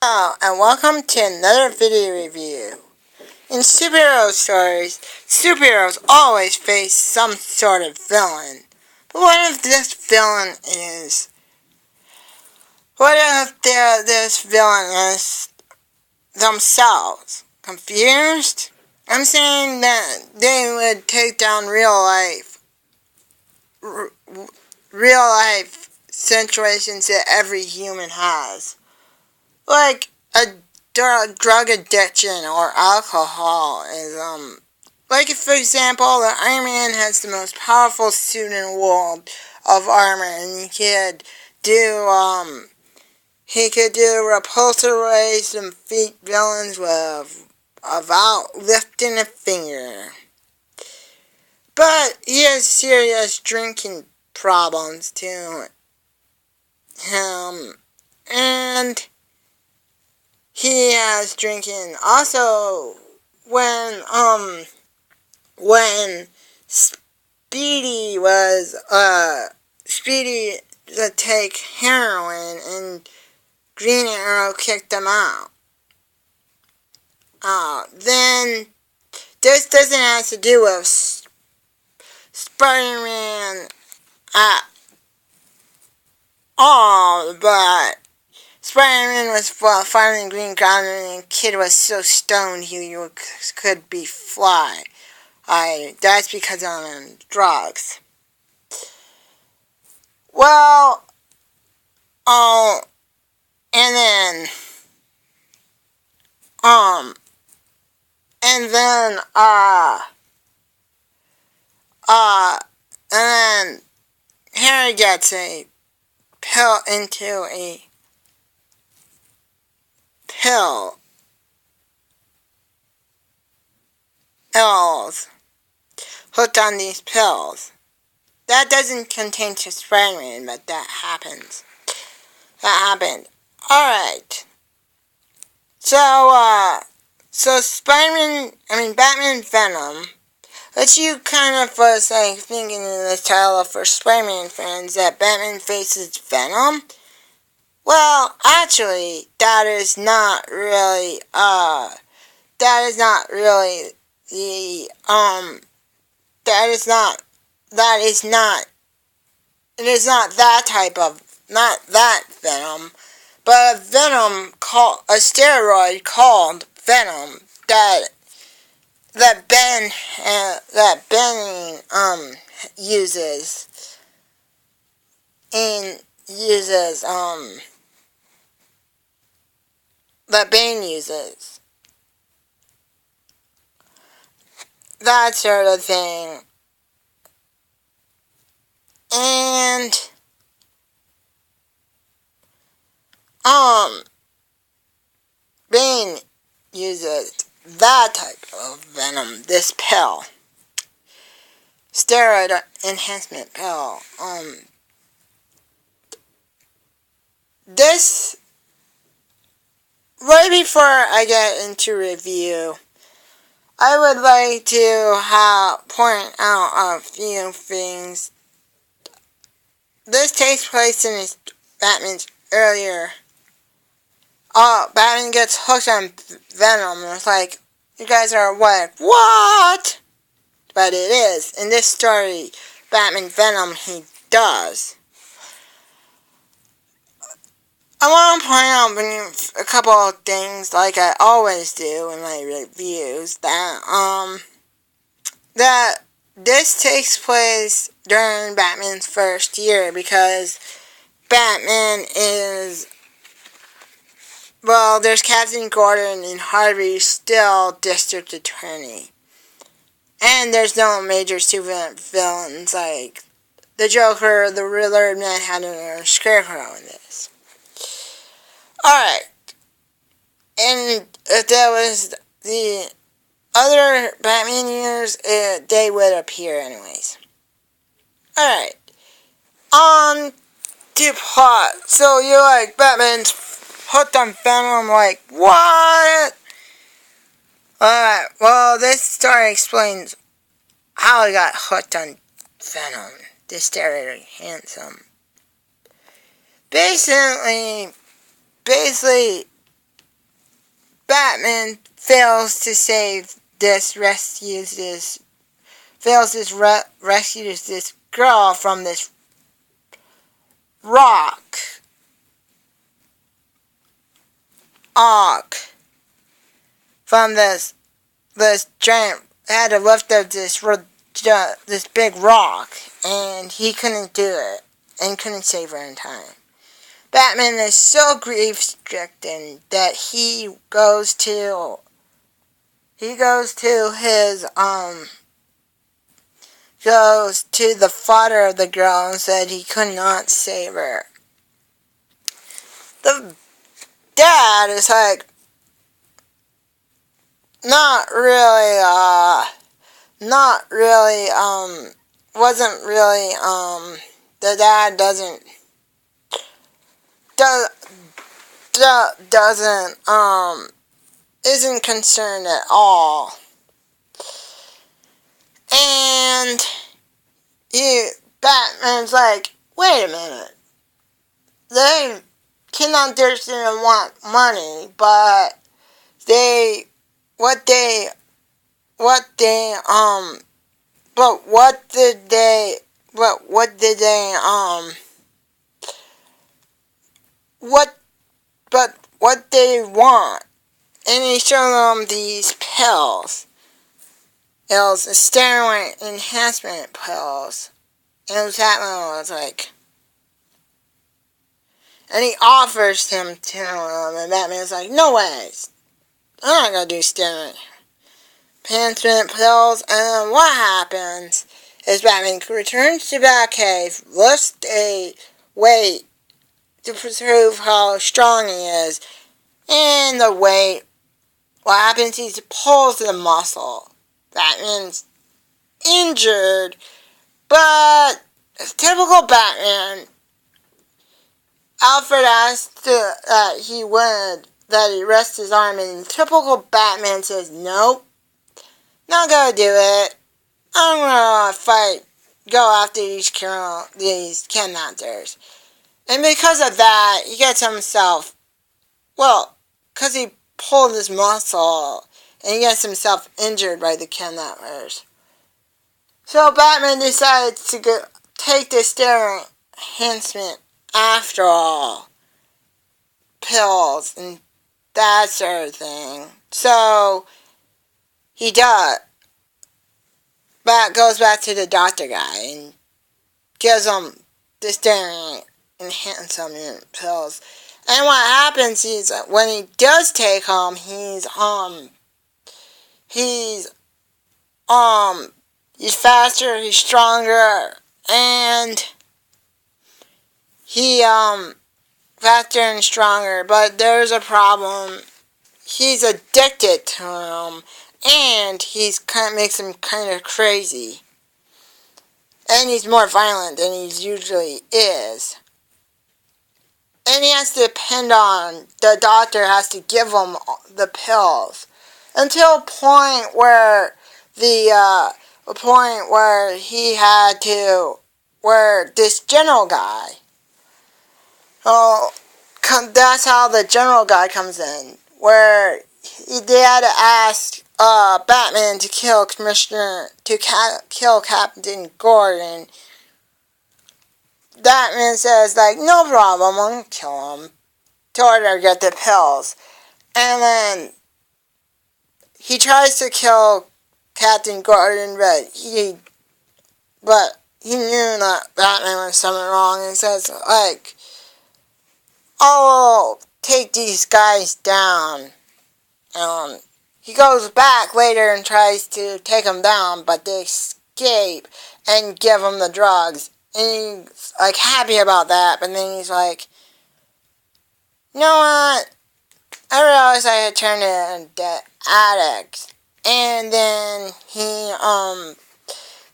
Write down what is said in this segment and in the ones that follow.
Hello, and welcome to another video review. In superhero stories, superheroes always face some sort of villain. But what if this villain is... What if this villain is themselves? Confused? I'm saying that they would take down real life situations that every human has. Like a drug addiction or alcoholism. Like, if, for example, the Iron Man has the most powerful suit in the world of armor, and he could do repulsor rays and defeat villains without lifting a finger. But he has serious drinking problems to him, and he has drinking. Also, when Speedy to take heroin and Green Arrow kicked him out. Then this doesn't have to do with Spider-Man at all, but Spider-Man was fighting Green Goblin, and the kid was so stoned he could be fly. That's because of drugs. Well, and then Harry gets a pill into a pill. Pills. Hooked on these pills. That doesn't contain to Spider-Man, but that happens. That happened. Alright. So Batman Venom, which you kind of was like thinking in the title for Spider-Man fans that Batman faces Venom. Well, actually, that is not really it is not that type of, not that Venom, but a venom a steroid called Venom that Ben uses that Bane uses. That sort of thing. And Bane uses that type of venom, this pill. Steroid enhancement pill. This, right before I get into review, I would like to point out a few things. This takes place in Batman's earlier. Batman gets hooked on Venom, and it's like, you guys are what? But it is. In this story, Batman Venom, he does. I want to point out a couple of things, like I always do in my reviews, that this takes place during Batman's first year, because Batman is, well, there's Captain Gordon and Harvey still district attorney. And there's no major super villains like the Joker, the Riddler, Mad Hatter, or Scarecrow in this. Alright. And if there was the other Batman years, they would appear anyways. Alright. On to plot. So you're like, Batman's hooked on Venom, like, what? Alright, well, this story explains how he got hooked on Venom. This steroid handsome. Basically, Batman fails to rescues this girl from this rock. From this giant, had to lift up this big rock, and he couldn't do it, and couldn't save her in time. Batman is so grief-stricken that he goes to the father of the girl and said he could not save her. The dad is like, the dad isn't concerned at all. And Batman's like, wait a minute. They cannot just want money, but what did they want? And he showed them these pills. It was steroid enhancement pills. And Batman was like, and he offers him to him, and Batman's like, no ways. I'm not gonna do steroid enhancement pills. And what happens is Batman returns to Batcave, lifts a weight to prove how strong he is, and the weight, what happens, he pulls the muscle. Batman's injured, but typical Batman, Alfred asked that he rest his arm, and typical Batman says, nope, not gonna do it. I'm gonna go after these kidnappers. And because of that, he gets himself, because he pulled his muscle, and he gets himself injured by the kidnappers. So Batman decides to take the steroid enhancement after all. Pills and that sort of thing. So he does. Goes back to the doctor guy and gives him the steroid enhancement pills. And what happens is when he does take them, he's faster, he's stronger, and faster and stronger, but there's a problem. He's addicted to him, and makes him kind of crazy. And he's more violent than he usually is. And he has to depend on, the doctor has to give him the pills. Until a point where where this general guy, that's how the general guy comes in, where they had to ask Batman to kill kill Captain Gordon. Batman says, like, no problem, I'm gonna kill him. Told her to get the pills. And then he tries to kill Captain Gordon, but he knew that Batman was something wrong, and says, like, I'll take these guys down. He goes back later and tries to take them down, but they escape and give him the drugs. And he's, like, happy about that, but then he's like, you know what? I realized I had turned into addict. And then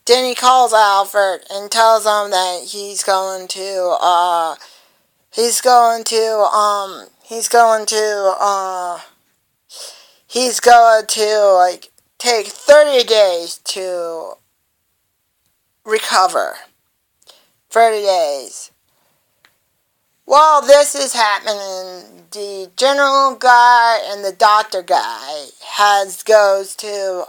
he calls Alfred and tells him that he's going to like take 30 days to recover. 30 days. While this is happening, the general guy and the doctor guy goes to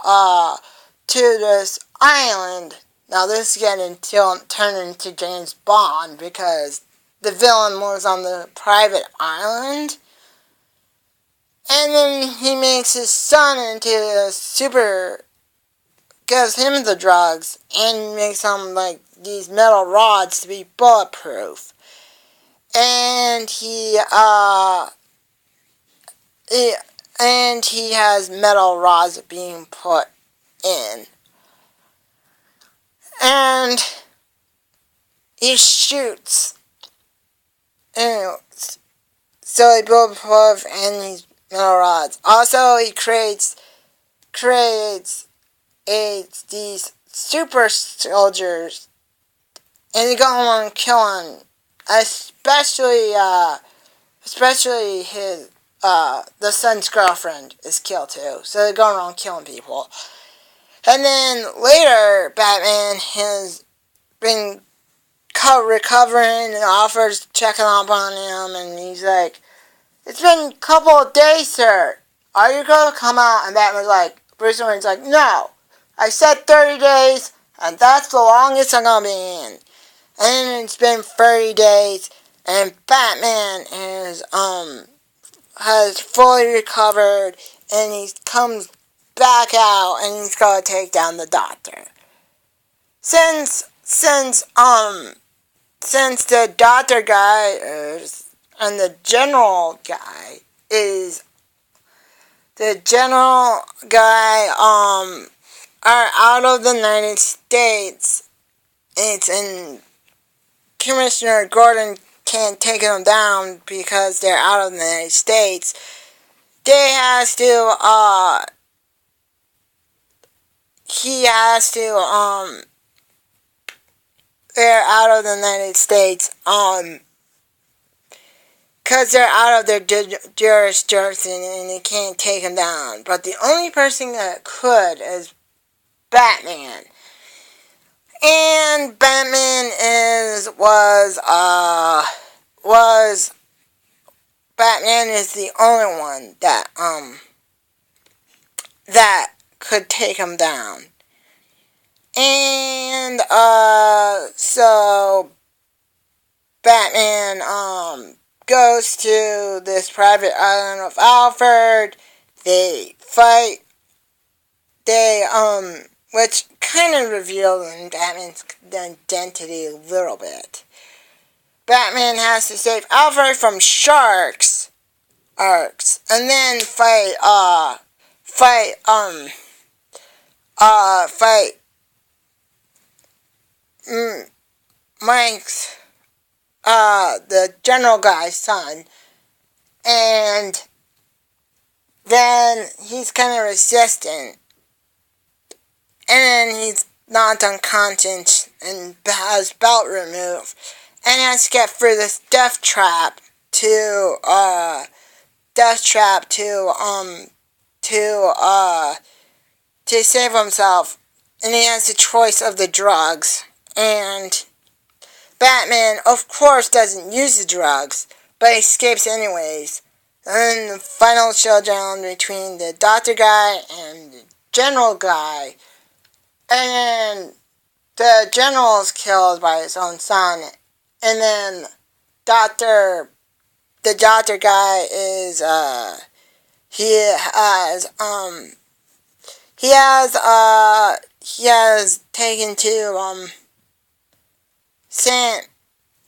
this island. Now this is getting turned into James Bond because the villain was on the private island. And then he makes his son into a gives him the drugs and makes him like these metal rods to be bulletproof. And he has metal rods being put in. And he shoots. And so he bulletproof and these metal rods. Also, he creates these super soldiers, and they go around killing, especially his the son's girlfriend is killed too. So they go around killing people. And then later, Batman has been recovering and offers checking up on him, and he's like, "It's been a couple of days, sir. Are you going to come out?" And Batman's like, Bruce Wayne's like, "No. I said 30 days, and that's the longest I'm going to be in." And it's been 30 days, and Batman has fully recovered, and he comes back out, and he's going to take down the Doctor. Since the Doctor guy and the General guy are out of the United States, and Commissioner Gordon can't take them down because they're out of the United States. They're out of the United States, because they're out of their jurisdiction and they can't take them down. But the only person that could is Batman. And Batman Batman is the only one that could take him down. And so Batman goes to this private island of Alfred. They fight. Which kind of revealed Batman's identity a little bit. Batman has to save Alfred from sharks, and then fight Mike's, the general guy's son, and then he's kind of resistant, and then he's knocked unconscious and has belt removed, and has to get through this death trap to save himself, and he has the choice of the drugs, and Batman, of course, doesn't use the drugs, but escapes anyways. And the final showdown between the Doctor guy and the General guy, and then the General is killed by his own son, and then the Doctor guy is he has taken to sent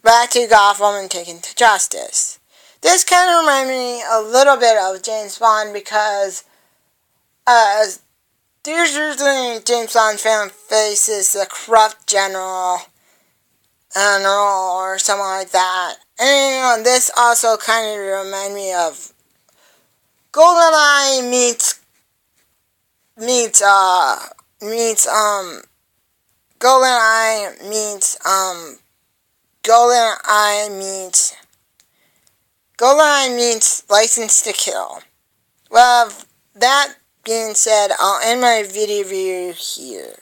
back to Gotham and taken to justice. This kind of reminded me a little bit of James Bond because there's usually James Bond film faces a corrupt general or something like that. And this also kind of reminded me of GoldenEye meets License to Kill. Well, that being said, I'll end my video review here.